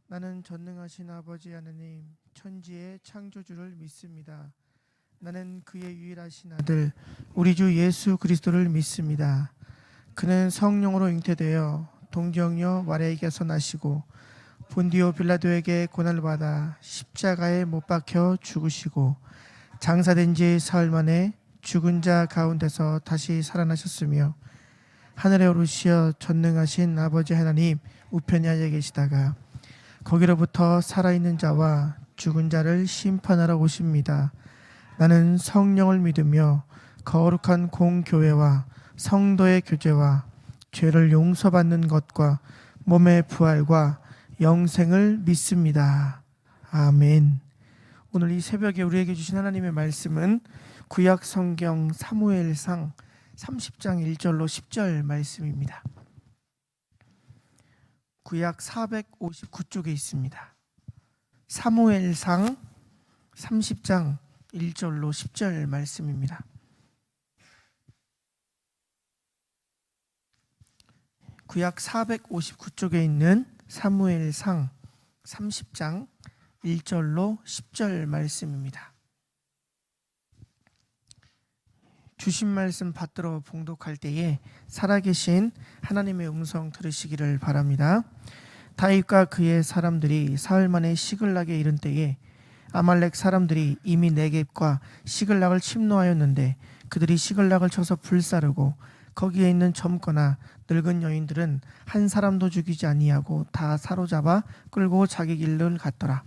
나는 전능하신 아버지 하느님, 천지의 창조주를 믿습니다. 나는 그의 유일하신 아들, 우리 주 예수 그리스도를 믿습니다. 그는 성령으로 잉태되어 동정녀 마리아에게서 나시고 본디오 빌라도에게 고난을 받아 십자가에 못 박혀 죽으시고 장사된 지 사흘 만에 죽은 자 가운데서 다시 살아나셨으며 하늘에 오르시어 전능하신 아버지 하나님 우편에 앉아 계시다가 거기로부터 살아있는 자와 죽은 자를 심판하러 오십니다. 나는 성령을 믿으며 거룩한 공교회와 성도의 교제와 죄를 용서받는 것과 몸의 부활과 영생을 믿습니다. 아멘. 오늘 이 새벽에 우리에게 주신 하나님의 말씀은 구약 성경 사무엘상 30장 1절로 10절 말씀입니다. 구약 459쪽에 있습니다. 사무엘상 30장 1절로 10절 말씀입니다. 구약 459쪽에 있는 사무엘상 30장 1절로 10절 말씀입니다. 주신 말씀 받들어 봉독할 때에 살아계신 하나님의 음성 들으시기를 바랍니다. 다윗과 그의 사람들이 사흘 만에 시글락에 이른 때에 아말렉 사람들이 이미 네겝과 시글락을 침노하였는데 그들이 시글락을 쳐서 불사르고 거기에 있는 젊거나 늙은 여인들은 한 사람도 죽이지 아니하고 다 사로잡아 끌고 자기 길을 갔더라.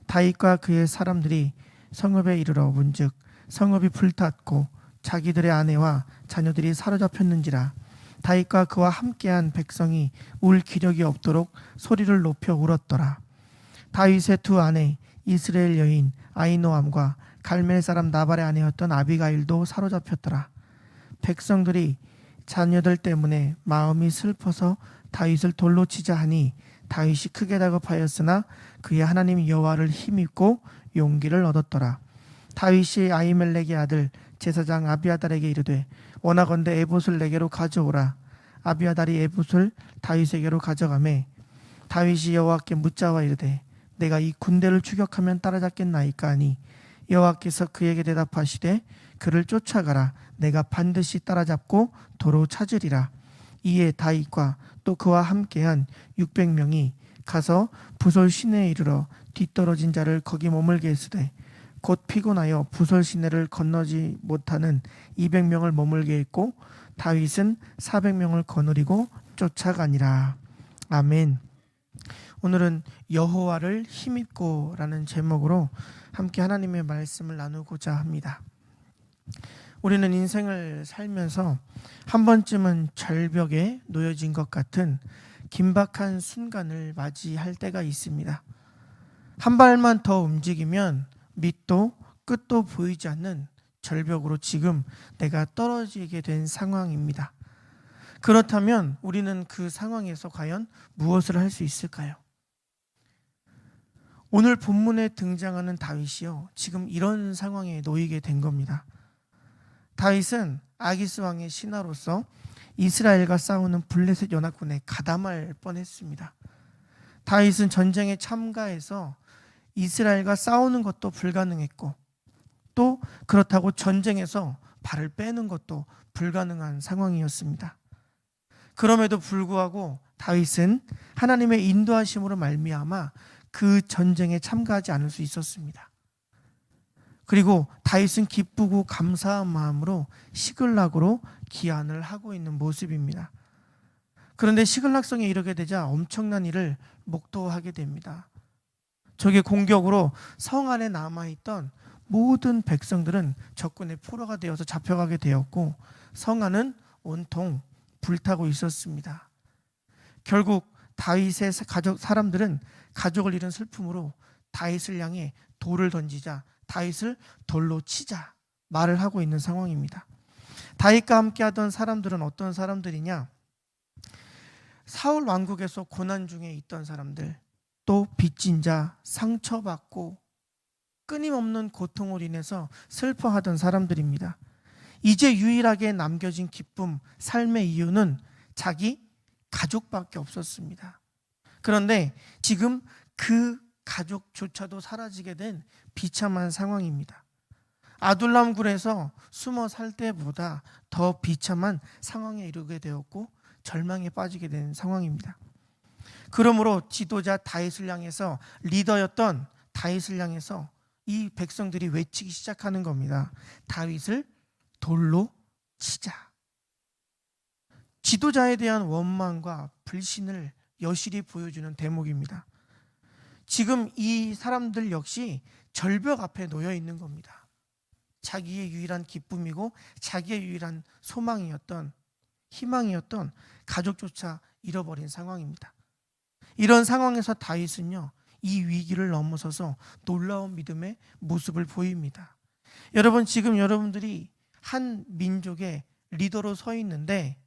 다윗과 그의 사람들이 성읍에 이르러 문즉 성읍이 불탔고 자기들의 아내와 자녀들이 사로잡혔는지라. 다윗과 그와 함께한 백성이 울 기력이 없도록 소리를 높여 울었더라. 다윗의 두 아내 이스라엘 여인 아히노암과 갈멜 사람 나발의 아내였던 아비가일도 사로잡혔더라. 백성들이 자녀들 때문에 마음이 슬퍼서 다윗을 돌로 치자 하니 다윗이 크게 다급하였으나 그의 하나님 여호와를 힘입고 용기를 얻었더라. 다윗이 아히멜렉의 아들 제사장 아비아달에게 이르되 원하건대 에봇을 내게로 가져오라. 아비아달이 에봇을 다윗에게로 가져가매 다윗이 여호와께 묻자와 이르되 내가 이 군대를 추격하면 따라잡겠나이까 하니 여호와께서 그에게 대답하시되 그를 쫓아가라. 내가 반드시 따라잡고 도로 찾으리라. 이에 다윗과 또 그와 함께한 600명이 가서 부솔 시내에 이르러 뒤떨어진 자를 거기 머물게 했으되 곧 피곤하여 부솔 시내를 건너지 못하는 200명을 머물게 했고 다윗은 400명을 거느리고 쫓아가니라. 아멘. 오늘은 여호와를 힘입고라는 제목으로 함께 하나님의 말씀을 나누고자 합니다. 우리는 인생을 살면서 한 번쯤은 절벽에 놓여진 것 같은 긴박한 순간을 맞이할 때가 있습니다. 한 발만 더 움직이면 밑도 끝도 보이지 않는 절벽으로 지금 내가 떨어지게 된 상황입니다. 그렇다면 우리는 그 상황에서 과연 무엇을 할 수 있을까요? 오늘 본문에 등장하는 다윗이요, 지금 이런 상황에 놓이게 된 겁니다. 다윗은 아기스 왕의 신하로서 이스라엘과 싸우는 블레셋 연합군에 가담할 뻔했습니다. 다윗은 전쟁에 참가해서 이스라엘과 싸우는 것도 불가능했고 또 그렇다고 전쟁에서 발을 빼는 것도 불가능한 상황이었습니다. 그럼에도 불구하고 다윗은 하나님의 인도하심으로 말미암아 그 전쟁에 참가하지 않을 수 있었습니다. 그리고 다윗은 기쁘고 감사한 마음으로 시글락으로 기한을 하고 있는 모습입니다. 그런데 시글락성에 이르게 되자 엄청난 일을 목도하게 됩니다. 적의 공격으로 성 안에 남아있던 모든 백성들은 적군의 포로가 되어서 잡혀가게 되었고 성 안은 온통 불타고 있었습니다. 결국 다윗의 사람들은 가족을 잃은 슬픔으로 다윗을 향해 돌을 던지자 다윗을 돌로 치자 말을 하고 있는 상황입니다. 다윗과 함께 하던 사람들은 어떤 사람들이냐? 사울 왕국에서 고난 중에 있던 사람들, 또 빚진 자, 상처받고 끊임없는 고통으로 인해서 슬퍼하던 사람들입니다. 이제 유일하게 남겨진 기쁨, 삶의 이유는 자기 가족밖에 없었습니다. 그런데 지금 그 가족조차도 사라지게 된 비참한 상황입니다. 아둘람 굴에서 숨어 살 때보다 더 비참한 상황에 이르게 되었고 절망에 빠지게 된 상황입니다. 그러므로 지도자 다윗을 향해서, 리더였던 다윗을 향해서 이 백성들이 외치기 시작하는 겁니다. 다윗을 돌로 치자. 지도자에 대한 원망과 불신을 여실히 보여주는 대목입니다. 지금 이 사람들 역시 절벽 앞에 놓여 있는 겁니다. 자기의 유일한 기쁨이고 자기의 유일한 소망이었던, 희망이었던 가족조차 잃어버린 상황입니다. 이런 상황에서 다윗은요, 이 위기를 넘어서서 놀라운 믿음의 모습을 보입니다. 여러분, 지금 여러분들이 한 민족의 리더로 서 있는데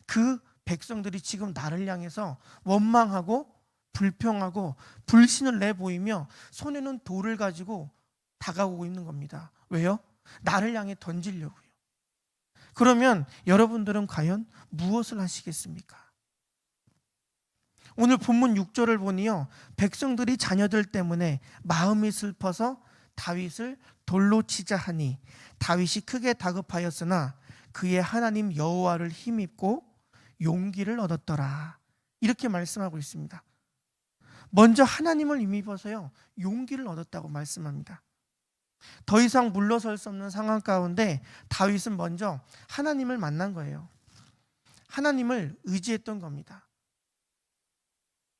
그 백성들이 지금 나를 향해서 원망하고 불평하고 불신을 내보이며 손에는 돌을 가지고 다가오고 있는 겁니다. 왜요? 나를 향해 던지려고요. 그러면 여러분들은 과연 무엇을 하시겠습니까? 오늘 본문 6절을 보니요, 백성들이 자녀들 때문에 마음이 슬퍼서 다윗을 돌로 치자 하니 다윗이 크게 다급하였으나 그의 하나님 여호와를 힘입고 용기를 얻었더라. 이렇게 말씀하고 있습니다. 먼저 하나님을 힘입어서요, 용기를 얻었다고 말씀합니다. 더 이상 물러설 수 없는 상황 가운데 다윗은 먼저 하나님을 만난 거예요. 하나님을 의지했던 겁니다.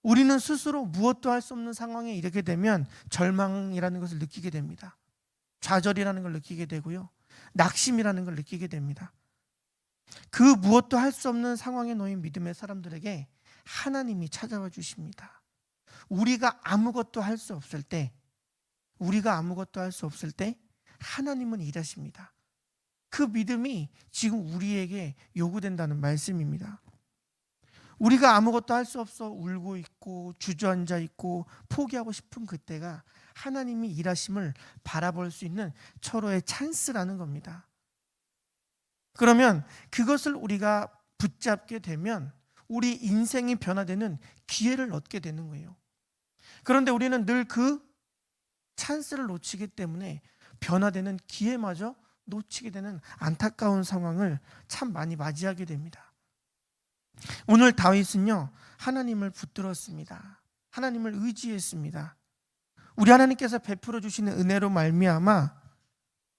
우리는 스스로 무엇도 할 수 없는 상황에 이르게 되면 절망이라는 것을 느끼게 됩니다. 좌절이라는 걸 느끼게 되고요, 낙심이라는 걸 느끼게 됩니다. 그 무엇도 할 수 없는 상황에 놓인 믿음의 사람들에게 하나님이 찾아와 주십니다. 우리가 아무것도 할 수 없을 때, 하나님은 일하십니다. 그 믿음이 지금 우리에게 요구된다는 말씀입니다. 우리가 아무것도 할 수 없어 울고 있고 주저앉아 있고 포기하고 싶은 그때가 하나님이 일하심을 바라볼 수 있는 철호의 찬스라는 겁니다. 그러면 그것을 우리가 붙잡게 되면 우리 인생이 변화되는 기회를 얻게 되는 거예요. 그런데 우리는 늘 그 찬스를 놓치기 때문에 변화되는 기회마저 놓치게 되는 안타까운 상황을 참 많이 맞이하게 됩니다. 오늘 다윗은요, 하나님을 붙들었습니다. 하나님을 의지했습니다. 우리 하나님께서 베풀어 주시는 은혜로 말미암아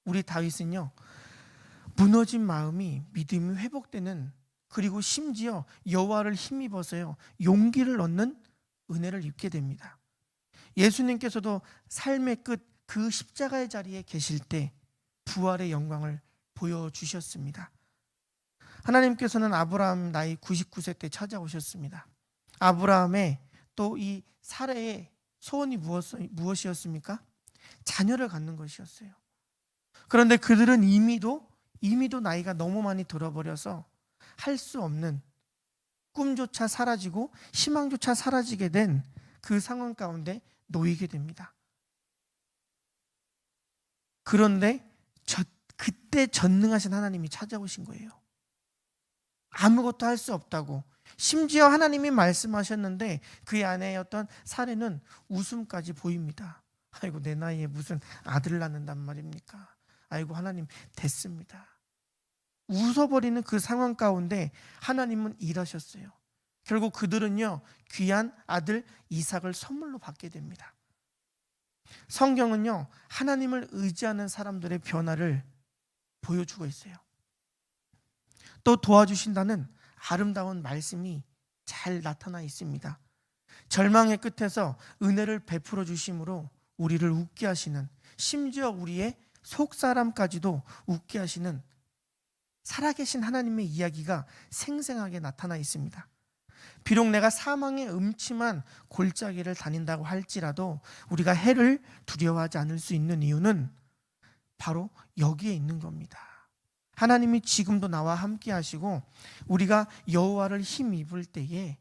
우리 다윗은요, 무너진 마음이 믿음이 회복되는, 그리고 심지어 여호와를 힘입어서요, 용기를 얻는 은혜를 입게 됩니다. 예수님께서도 삶의 끝 그 십자가의 자리에 계실 때 부활의 영광을 보여주셨습니다. 하나님께서는 아브라함 나이 99세 때 찾아오셨습니다. 아브라함의 또 이 사례의 소원이 무엇이었습니까? 자녀를 갖는 것이었어요. 그런데 그들은 이미도 나이가 너무 많이 들어버려서 할 수 없는, 꿈조차 사라지고 희망조차 사라지게 된 그 상황 가운데 놓이게 됩니다. 그런데 그때 전능하신 하나님이 찾아오신 거예요. 아무것도 할 수 없다고, 심지어 하나님이 말씀하셨는데 그의 아내였던 사례는 웃음까지 보입니다. 아이고, 내 나이에 무슨 아들을 낳는단 말입니까? 아이고, 하나님 됐습니다. 웃어버리는 그 상황 가운데 하나님은 일하셨어요. 결국 그들은요, 귀한 아들 이삭을 선물로 받게 됩니다. 성경은요, 하나님을 의지하는 사람들의 변화를 보여주고 있어요. 또 도와주신다는 아름다운 말씀이 잘 나타나 있습니다. 절망의 끝에서 은혜를 베풀어 주심으로 우리를 웃게 하시는, 심지어 우리의 속사람까지도 웃게 하시는 살아계신 하나님의 이야기가 생생하게 나타나 있습니다. 비록 내가 사망의 음침한 골짜기를 다닌다고 할지라도 우리가 해를 두려워하지 않을 수 있는 이유는 바로 여기에 있는 겁니다. 하나님이 지금도 나와 함께 하시고 우리가 여호와를 힘입을 때에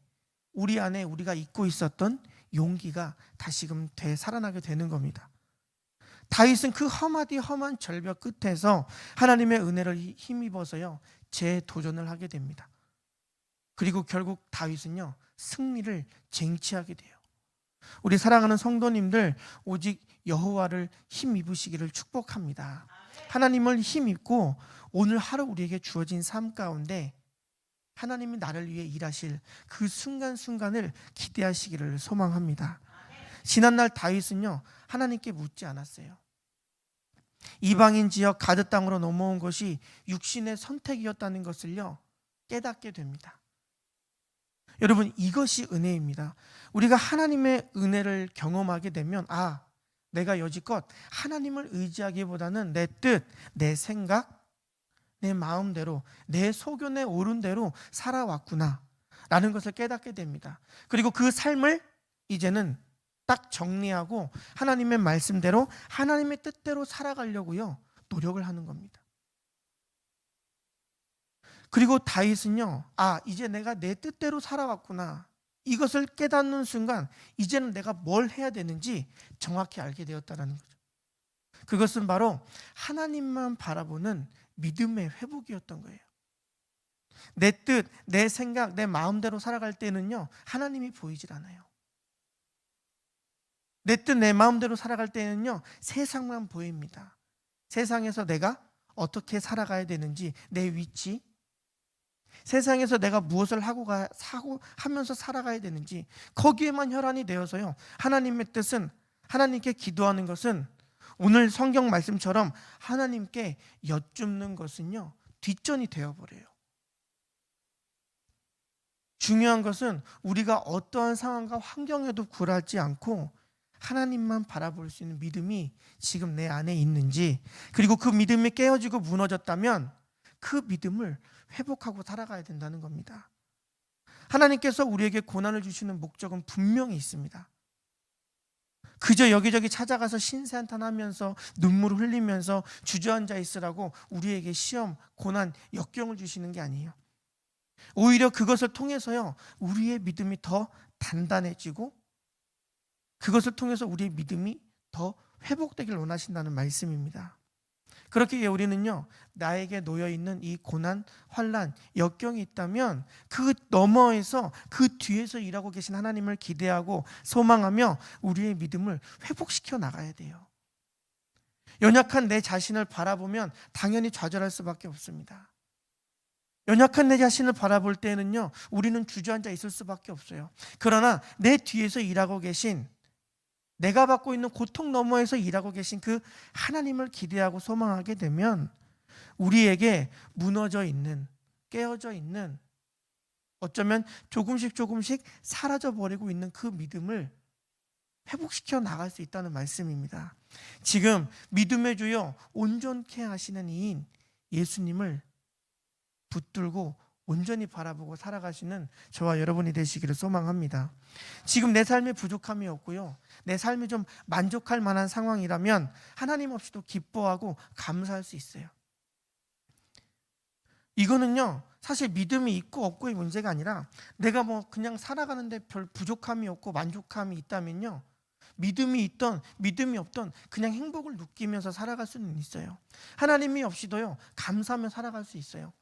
우리 안에 우리가 잊고 있었던 용기가 다시금 되살아나게 되는 겁니다. 다윗은 그 험한 절벽 끝에서 하나님의 은혜를 힘입어서요, 재도전을 하게 됩니다. 그리고 결국 다윗은요, 승리를 쟁취하게 돼요. 우리 사랑하는 성도님들, 오직 여호와를 힘입으시기를 축복합니다. 하나님을 힘입고 오늘 하루 우리에게 주어진 삶 가운데 하나님이 나를 위해 일하실 그 순간순간을 기대하시기를 소망합니다. 지난날 다윗은요, 하나님께 묻지 않았어요. 이방인 지역 가드 땅으로 넘어온 것이 육신의 선택이었다는 것을요, 깨닫게 됩니다. 여러분, 이것이 은혜입니다. 우리가 하나님의 은혜를 경험하게 되면, 내가 여지껏 하나님을 의지하기보다는 내 뜻, 내 생각, 내 마음대로, 내 소견에 오른 대로 살아왔구나 라는 것을 깨닫게 됩니다. 그리고 그 삶을 이제는 딱 정리하고 하나님의 말씀대로, 하나님의 뜻대로 살아가려고요, 노력을 하는 겁니다. 그리고 다윗은요, 이제 내가 내 뜻대로 살아왔구나, 이것을 깨닫는 순간 이제는 내가 뭘 해야 되는지 정확히 알게 되었다는 거죠. 그것은 바로 하나님만 바라보는 믿음의 회복이었던 거예요. 내 뜻, 내 생각, 내 마음대로 살아갈 때는요, 하나님이 보이질 않아요. 내 뜻, 내 마음대로 살아갈 때는요, 세상만 보입니다. 세상에서 내가 어떻게 살아가야 되는지, 내 위치, 세상에서 내가 무엇을 하면서 살아가야 되는지, 거기에만 혈안이 되어서요, 하나님의 뜻은, 하나님께 기도하는 것은, 오늘 성경 말씀처럼 하나님께 여쭙는 것은요, 뒷전이 되어버려요. 중요한 것은 우리가 어떠한 상황과 환경에도 굴하지 않고 하나님만 바라볼 수 있는 믿음이 지금 내 안에 있는지, 그리고 그 믿음이 깨어지고 무너졌다면 그 믿음을 회복하고 살아가야 된다는 겁니다. 하나님께서 우리에게 고난을 주시는 목적은 분명히 있습니다. 그저 여기저기 찾아가서 신세한탄하면서 눈물을 흘리면서 주저앉아 있으라고 우리에게 시험, 고난, 역경을 주시는 게 아니에요. 오히려 그것을 통해서요, 우리의 믿음이 더 단단해지고 그것을 통해서 우리의 믿음이 더 회복되길 원하신다는 말씀입니다. 그렇게 우리는요, 나에게 놓여있는 이 고난, 환난, 역경이 있다면 그 너머에서, 그 뒤에서 일하고 계신 하나님을 기대하고 소망하며 우리의 믿음을 회복시켜 나가야 돼요. 연약한 내 자신을 바라보면 당연히 좌절할 수밖에 없습니다. 연약한 내 자신을 바라볼 때는요, 우리는 주저앉아 있을 수밖에 없어요. 그러나 내 뒤에서 일하고 계신, 내가 받고 있는 고통 너머에서 일하고 계신 그 하나님을 기대하고 소망하게 되면 우리에게 무너져 있는, 깨어져 있는, 어쩌면 조금씩 사라져버리고 있는 그 믿음을 회복시켜 나갈 수 있다는 말씀입니다. 지금 믿음의 주요 온전케 하시는 이인 예수님을 붙들고 온전히 바라보고 살아가시는 저와 여러분이 되시기를 소망합니다. 지금 내 삶에 부족함이 없고요, 내 삶이 좀 만족할 만한 상황이라면 하나님 없이도 기뻐하고 감사할 수 있어요. 이거는요, 사실 믿음이 있고 없고의 문제가 아니라 내가 그냥 살아가는데 별 부족함이 없고 만족함이 있다면요, 믿음이 있던 믿음이 없던 그냥 행복을 느끼면서 살아갈 수는 있어요. 하나님이 없이도요, 감사하며 살아갈 수 있어요.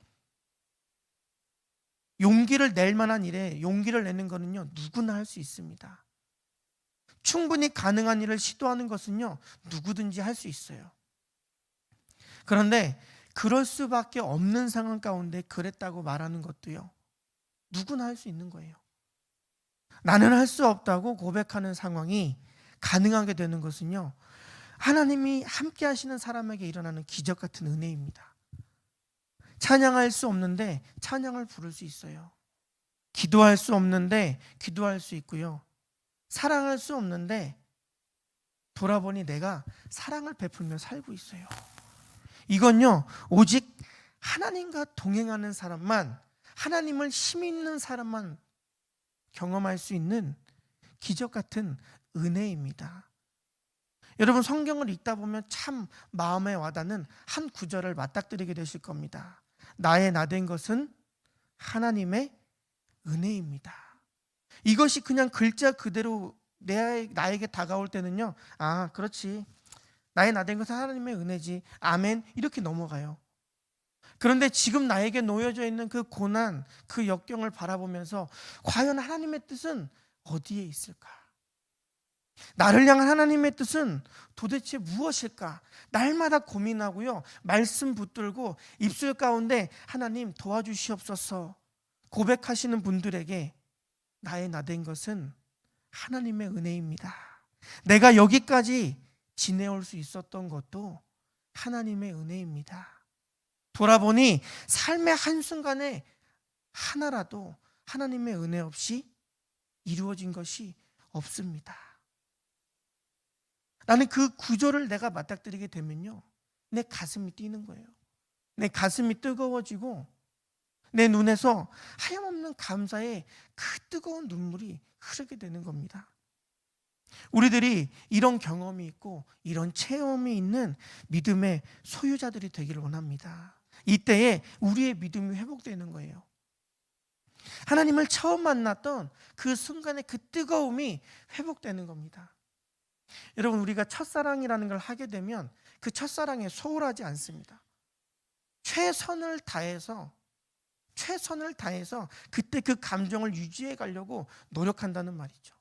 용기를 낼 만한 일에 용기를 내는 것은요, 누구나 할 수 있습니다. 충분히 가능한 일을 시도하는 것은요, 누구든지 할 수 있어요. 그런데 그럴 수밖에 없는 상황 가운데 그랬다고 말하는 것도요, 누구나 할 수 있는 거예요. 나는 할 수 없다고 고백하는 상황이 가능하게 되는 것은요, 하나님이 함께 하시는 사람에게 일어나는 기적 같은 은혜입니다. 찬양할 수 없는데 찬양을 부를 수 있어요. 기도할 수 없는데 기도할 수 있고요. 사랑할 수 없는데 돌아보니 내가 사랑을 베풀며 살고 있어요. 이건요, 오직 하나님과 동행하는 사람만, 하나님을 힘 있는 사람만 경험할 수 있는 기적 같은 은혜입니다. 여러분, 성경을 읽다 보면 참 마음에 와닿는 한 구절을 맞닥뜨리게 되실 겁니다. 나의 나된 것은 하나님의 은혜입니다. 이것이 그냥 글자 그대로 나에게 다가올 때는요, 그렇지, 나의 나된 것은 하나님의 은혜지, 아멘, 이렇게 넘어가요. 그런데 지금 나에게 놓여져 있는 그 고난, 그 역경을 바라보면서 과연 하나님의 뜻은 어디에 있을까? 나를 향한 하나님의 뜻은 도대체 무엇일까? 날마다 고민하고요, 말씀 붙들고 입술 가운데 하나님 도와주시옵소서 고백하시는 분들에게 나의 나된 것은 하나님의 은혜입니다. 내가 여기까지 지내올 수 있었던 것도 하나님의 은혜입니다. 돌아보니 삶의 한순간에 하나라도 하나님의 은혜 없이 이루어진 것이 없습니다. 나는 그 구절을 내가 맞닥뜨리게 되면요, 내 가슴이 뛰는 거예요. 내 가슴이 뜨거워지고 내 눈에서 하염없는 감사의 그 뜨거운 눈물이 흐르게 되는 겁니다. 우리들이 이런 경험이 있고 이런 체험이 있는 믿음의 소유자들이 되기를 원합니다. 이때에 우리의 믿음이 회복되는 거예요. 하나님을 처음 만났던 그 순간의 그 뜨거움이 회복되는 겁니다. 여러분, 우리가 첫사랑이라는 걸 하게 되면 그 첫사랑에 소홀하지 않습니다. 최선을 다해서 그때 그 감정을 유지해 가려고 노력한다는 말이죠.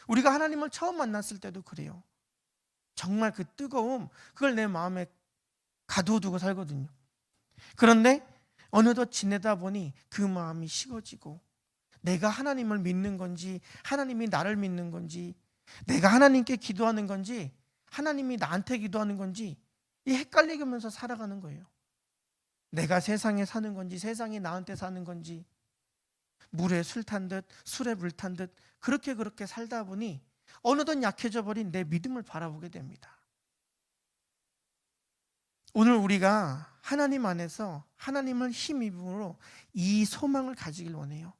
우리가 하나님을 처음 만났을 때도 그래요. 정말 그 뜨거움, 그걸 내 마음에 가두어두고 살거든요. 그런데 어느덧 지내다 보니 그 마음이 식어지고, 내가 하나님을 믿는 건지 하나님이 나를 믿는 건지, 내가 하나님께 기도하는 건지 하나님이 나한테 기도하는 건지 이 헷갈리면서 살아가는 거예요. 내가 세상에 사는 건지 세상이 나한테 사는 건지, 물에 술 탄 듯 술에 물 탄 듯 그렇게 살다 보니 어느덧 약해져 버린 내 믿음을 바라보게 됩니다. 오늘 우리가 하나님 안에서 하나님을 힘입음으로 이 소망을 가지길 원해요.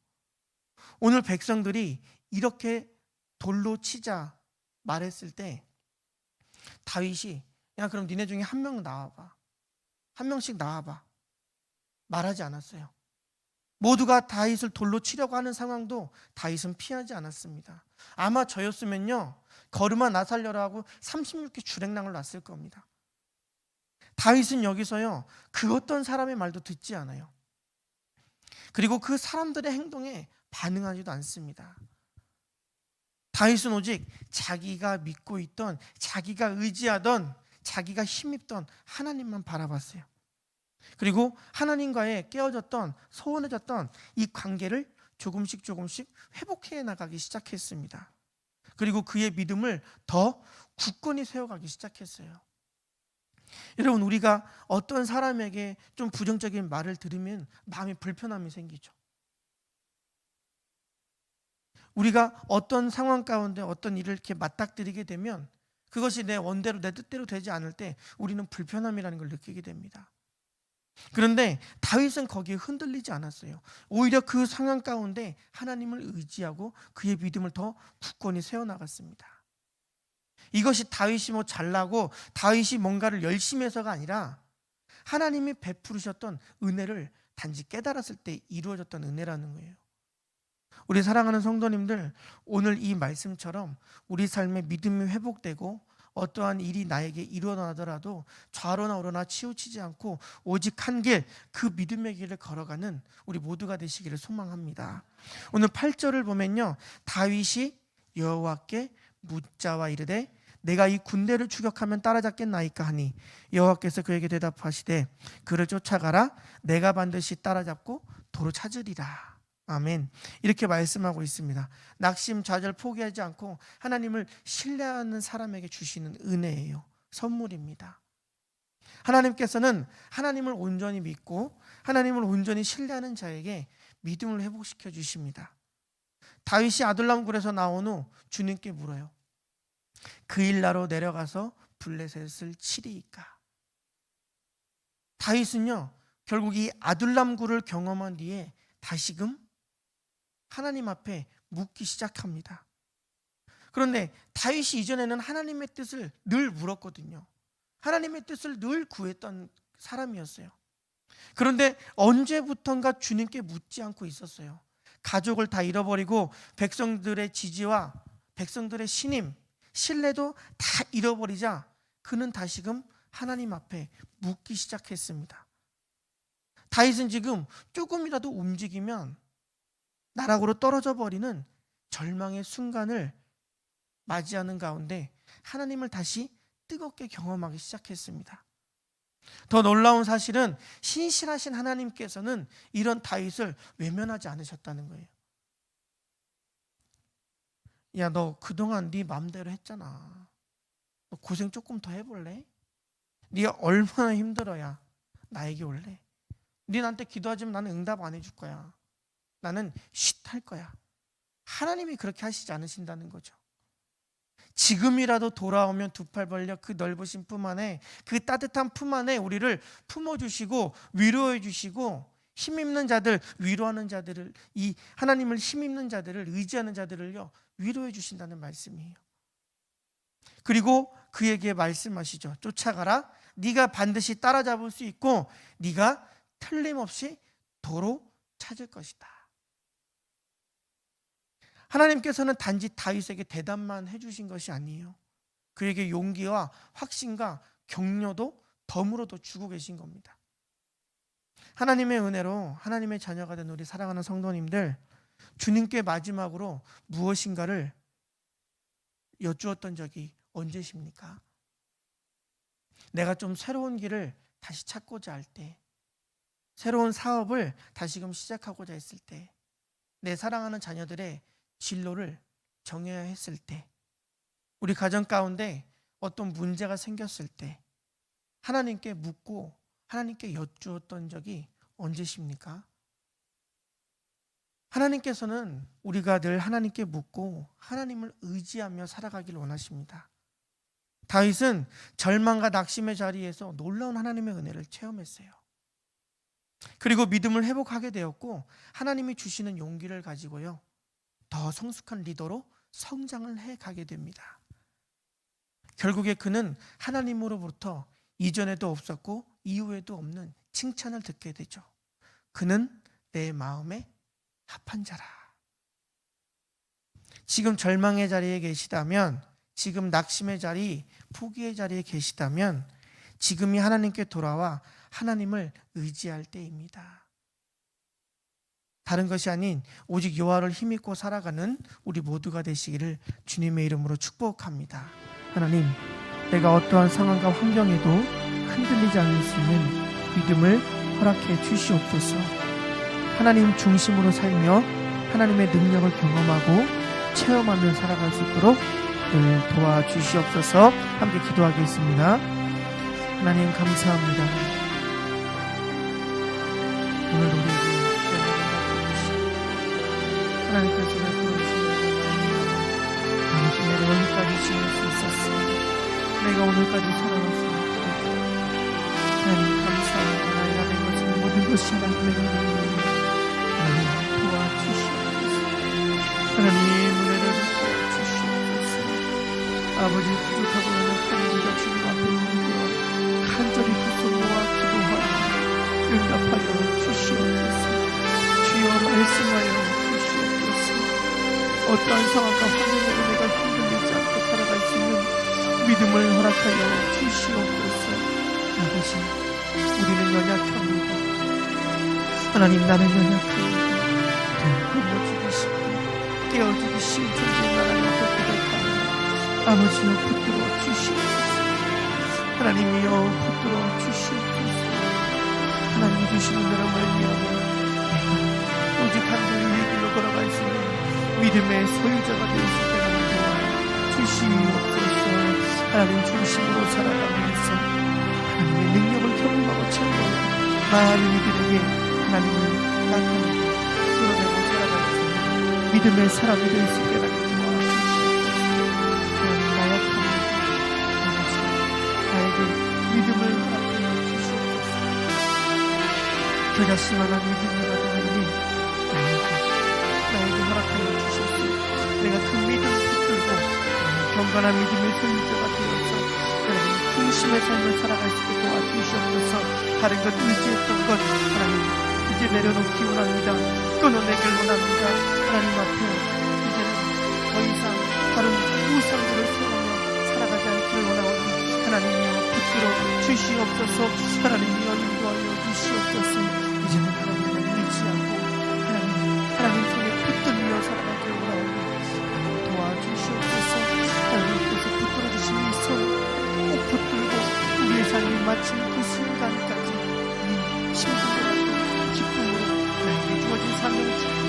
오늘 백성들이 이렇게 돌로 치자 말했을 때 다윗이, 야 그럼 니네 중에 한 명 나와봐, 한 명씩 나와봐 말하지 않았어요. 모두가 다윗을 돌로 치려고 하는 상황도 다윗은 피하지 않았습니다. 아마 저였으면요, 걸음아 나 살려라 하고 36개 주랭랑을 놨을 겁니다. 다윗은 여기서요, 그 어떤 사람의 말도 듣지 않아요. 그리고 그 사람들의 행동에 반응하지도 않습니다. 다윗은 오직 자기가 믿고 있던, 자기가 의지하던, 자기가 힘입던 하나님만 바라봤어요. 그리고 하나님과의 깨어졌던, 소원해졌던 이 관계를 조금씩 회복해 나가기 시작했습니다. 그리고 그의 믿음을 더 굳건히 세워가기 시작했어요. 여러분, 우리가 어떤 사람에게 좀 부정적인 말을 들으면 마음에 불편함이 생기죠. 우리가 어떤 상황 가운데 어떤 일을 이렇게 맞닥뜨리게 되면 그것이 내 원대로, 내 뜻대로 되지 않을 때 우리는 불편함이라는 걸 느끼게 됩니다. 그런데 다윗은 거기에 흔들리지 않았어요. 오히려 그 상황 가운데 하나님을 의지하고 그의 믿음을 더 굳건히 세워나갔습니다. 이것이 다윗이 뭐 잘나고 다윗이 뭔가를 열심히 해서가 아니라 하나님이 베푸르셨던 은혜를 단지 깨달았을 때 이루어졌던 은혜라는 거예요. 우리 사랑하는 성도님들, 오늘 이 말씀처럼 우리 삶의 믿음이 회복되고 어떠한 일이 나에게 일어나더라도 좌로나 우로나 치우치지 않고 오직 한 길, 그 믿음의 길을 걸어가는 우리 모두가 되시기를 소망합니다. 오늘 8절을 보면요, 다윗이 여호와께 묻자와 이르되 내가 이 군대를 추격하면 따라잡겠나이까 하니 여호와께서 그에게 대답하시되 그를 쫓아가라, 내가 반드시 따라잡고 도로 찾으리라. 아멘. 이렇게 말씀하고 있습니다. 낙심, 좌절 포기하지 않고 하나님을 신뢰하는 사람에게 주시는 은혜예요. 선물입니다. 하나님께서는 하나님을 온전히 믿고 하나님을 온전히 신뢰하는 자에게 믿음을 회복시켜 주십니다. 다윗이 아둘람 굴에서 나온 후 주님께 물어요. 그 일나로 내려가서 블레셋을 치리이까. 다윗은요, 결국 이 아둘람 굴을 경험한 뒤에 다시금 하나님 앞에 묻기 시작합니다. 그런데 다윗이 이전에는 하나님의 뜻을 늘 물었거든요. 하나님의 뜻을 늘 구했던 사람이었어요. 그런데 언제부턴가 주님께 묻지 않고 있었어요. 가족을 다 잃어버리고 백성들의 지지와 백성들의 신뢰도 다 잃어버리자 그는 다시금 하나님 앞에 묻기 시작했습니다. 다윗은 지금 조금이라도 움직이면 나락으로 떨어져 버리는 절망의 순간을 맞이하는 가운데 하나님을 다시 뜨겁게 경험하기 시작했습니다. 더 놀라운 사실은 신실하신 하나님께서는 이런 다윗을 외면하지 않으셨다는 거예요. 야, 너 그동안 네 맘대로 했잖아. 너 고생 조금 더 해볼래? 네가 얼마나 힘들어야 나에게 올래? 네 나한테 기도하지만 나는 응답 안 해줄 거야. 나는 쉿 할 거야. 하나님이 그렇게 하시지 않으신다는 거죠. 지금이라도 돌아오면 두 팔 벌려 그 넓으신 품 안에, 그 따뜻한 품 안에 우리를 품어주시고 위로해 주시고, 힘입는 자들, 위로하는 자들을, 이 하나님을 힘입는 자들을, 의지하는 자들을요 위로해 주신다는 말씀이에요. 그리고 그에게 말씀하시죠. 쫓아가라. 네가 반드시 따라잡을 수 있고 네가 틀림없이 도로 찾을 것이다. 하나님께서는 단지 다윗에게 대답만 해주신 것이 아니에요. 그에게 용기와 확신과 격려도 덤으로도 주고 계신 겁니다. 하나님의 은혜로 하나님의 자녀가 된 우리 사랑하는 성도님들, 주님께 마지막으로 무엇인가를 여쭈었던 적이 언제십니까? 내가 좀 새로운 길을 다시 찾고자 할 때, 새로운 사업을 다시금 시작하고자 했을 때, 내 사랑하는 자녀들의 진로를 정해야 했을 때, 우리 가정 가운데 어떤 문제가 생겼을 때 하나님께 묻고 하나님께 여쭈었던 적이 언제십니까? 하나님께서는 우리가 늘 하나님께 묻고 하나님을 의지하며 살아가길 원하십니다. 다윗은 절망과 낙심의 자리에서 놀라운 하나님의 은혜를 체험했어요. 그리고 믿음을 회복하게 되었고, 하나님이 주시는 용기를 가지고요 더 성숙한 리더로 성장을 해가게 됩니다. 결국에 그는 하나님으로부터 이전에도 없었고 이후에도 없는 칭찬을 듣게 되죠. 그는 내 마음에 합한 자라. 지금 절망의 자리에 계시다면, 지금 낙심의 자리, 포기의 자리에 계시다면 지금이 하나님께 돌아와 하나님을 의지할 때입니다. 다른 것이 아닌 오직 여호와를 힘입고 살아가는 우리 모두가 되시기를 주님의 이름으로 축복합니다. 하나님, 내가 어떠한 상황과 환경에도 흔들리지 않을 수 있는 믿음을 허락해 주시옵소서. 하나님 중심으로 살며 하나님의 능력을 경험하고 체험하며 살아갈 수 있도록 늘 도와주시옵소서. 함께 기도하겠습니다. 하나님 감사합니다. 오늘 우리에게 하나님께서 베풀어주신 당신을 여기까지 지을 수 있었습니다. 내가 오늘까지 살아왔습니다. 하나님 감사합니다. 나이가 된 것은 모든 것이 하나님의 은혜입니다. 하나님 도와주시옵소서. 하나님 은혜를 주시옵소서. 아버지, 부족하고 연약한 우리가 주님 앞에 있는 간절히 두 손 모아 기도하여 응답하여 주시옵소서. 주여 말씀하여 어떠한 상황과 환경으로 내가 흔들리지 않고 살아갈 수 있는 믿음을 허락하여 주시옵소서. 아버지, 우리는 연약합니다. 하나님, 나는 연약합니다. 넘어지기 쉽고 깨어지기 쉬운 존재인 나라는 어떻게 될까요? 아버지여, 붙들어 주시옵소서. 하나님이여, 붙들어 주시옵소서. 하나님이 주시는 대로 말미암아 내가 오직 하늘의 길로 걸어갈 수 있는 믿음의 소유자가 될 수 있게 도와 주시옵소서. 하나님 중심으로 살아가면서 하나님의 능력을 경험하고 체험하고 많은 이들에게 하나님을 나타내고 끌어내고 살아갈 수 있는 믿음의 사람이 될 수 있게 도와주시옵소서. 하나님, 나약합니다. 나에게 믿음을 허락하여 주시옵소서. 겨자씨만한 믿음이라도 하나님 나에게 허락하여 주셨으니 내가 그 믿음을 붙들고 경건한 믿음의 소유자가 되어서 하나님 중심의 삶을 살아갈 수 있게 도와주시옵소서. 다른 것 의지했던 것 하나님 이제 내려놓기 원합니다. 끊어내길 원합니다. 하나님 앞에 이제는 더 이상 다른 우상들을 세우며 살아가지 않기를 원하오니 하나님이여 붙들어 주시옵소서. 하나님이여 인도하여 주시옵소서. 이제는 하나님을 의지하고 하나님 손에 붙들며 살아가기를 원하오니 도와주시옵소서.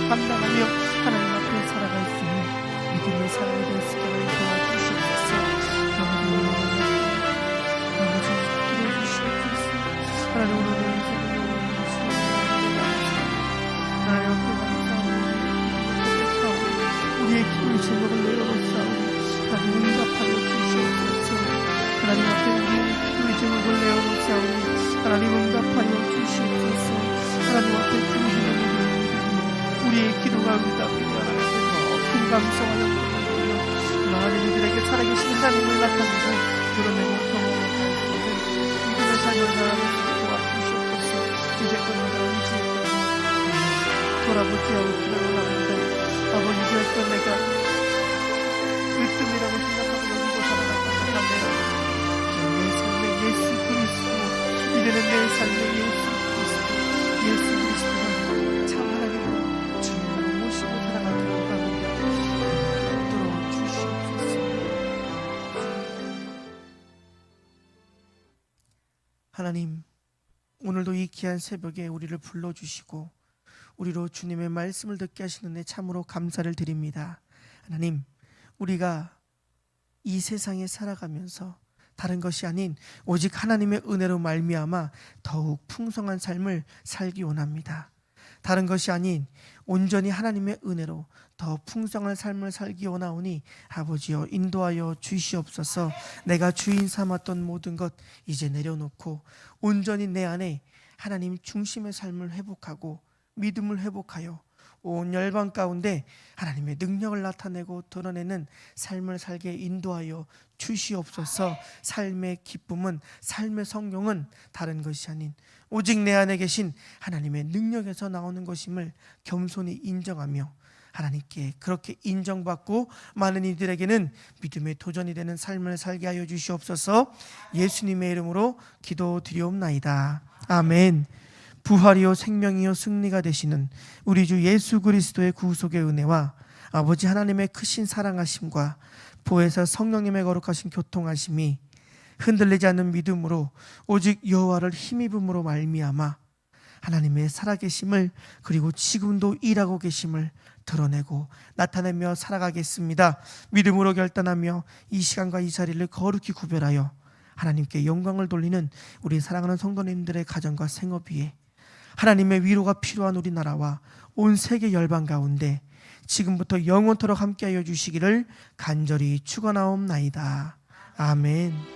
감당하며 하나님 앞에 살아갈 수 있는 믿음의 삶이 될 수 있도록 도와주시옵소서. 아버지 들어주시옵소서. 하나님 오늘은 하나님 앞에 감사하고 우리의 기도의 제목을 내어놓사오니 하나님 응답하여 주시옵소서. 하나님 앞에 우리의 기도의 제목을 내어놓사오니 하나님 응답하여 주시옵소서. 하나님 앞에 주시는 우리의 기도가 응답되며 하나님께 더 큰 감사와 영광을 돌려 많은 이들에게 살아계신 하나님을 나타내고 드러내고 경험할 수 있는 믿음의 삶을 살아가는 도와주시옵소서. 이제껏 내가 의지했던 돌아보지 않기를 원합니다. 아버지 이제껏 내가 으뜸이라고 생각하고 여기고 살아갔던 한데 내 삶의 예수 그리스도 이제는 내 삶의 예수 그리스도가 참 하나님으로 주님을 모시고 살아가도록 합니다. 붙들어 주시옵소서. 하나님 오늘도 이 귀한 새벽에 우리를 불러주시고 우리로 주님의 말씀을 듣게 하시는데 참으로 감사를 드립니다. 하나님 우리가 이 세상에 살아가면서 다른 것이 아닌 오직 하나님의 은혜로 말미암아 더욱 풍성한 삶을 살기 원합니다. 다른 것이 아닌 온전히 하나님의 은혜로 더 풍성한 삶을 살기 원하오니 아버지여 인도하여 주시옵소서. 내가 주인 삼았던 모든 것 이제 내려놓고 온전히 내 안에 하나님 중심의 삶을 회복하고 믿음을 회복하여 온 열방 가운데 하나님의 능력을 나타내고 드러내는 삶을 살게 인도하여 주시옵소서. 삶의 기쁨은 삶의 성경은 다른 것이 아닌 오직 내 안에 계신 하나님의 능력에서 나오는 것임을 겸손히 인정하며 하나님께 그렇게 인정받고 많은 이들에게는 믿음의 도전이 되는 삶을 살게 하여 주시옵소서. 예수님의 이름으로 기도드리옵나이다. 아멘. 부활이요 생명이요 승리가 되시는 우리 주 예수 그리스도의 구속의 은혜와 아버지 하나님의 크신 사랑하심과 보혜사 성령님의 거룩하신 교통하심이 흔들리지 않는 믿음으로 오직 여호와를 힘입음으로 말미암아 하나님의 살아계심을 그리고 지금도 일하고 계심을 드러내고 나타내며 살아가겠습니다. 믿음으로 결단하며 이 시간과 이 자리를 거룩히 구별하여 하나님께 영광을 돌리는 우리 사랑하는 성도님들의 가정과 생업 위에 하나님의 위로가 필요한 우리나라와 온 세계 열방 가운데 지금부터 영원토록 함께하여 주시기를 간절히 축원하옵나이다. 아멘.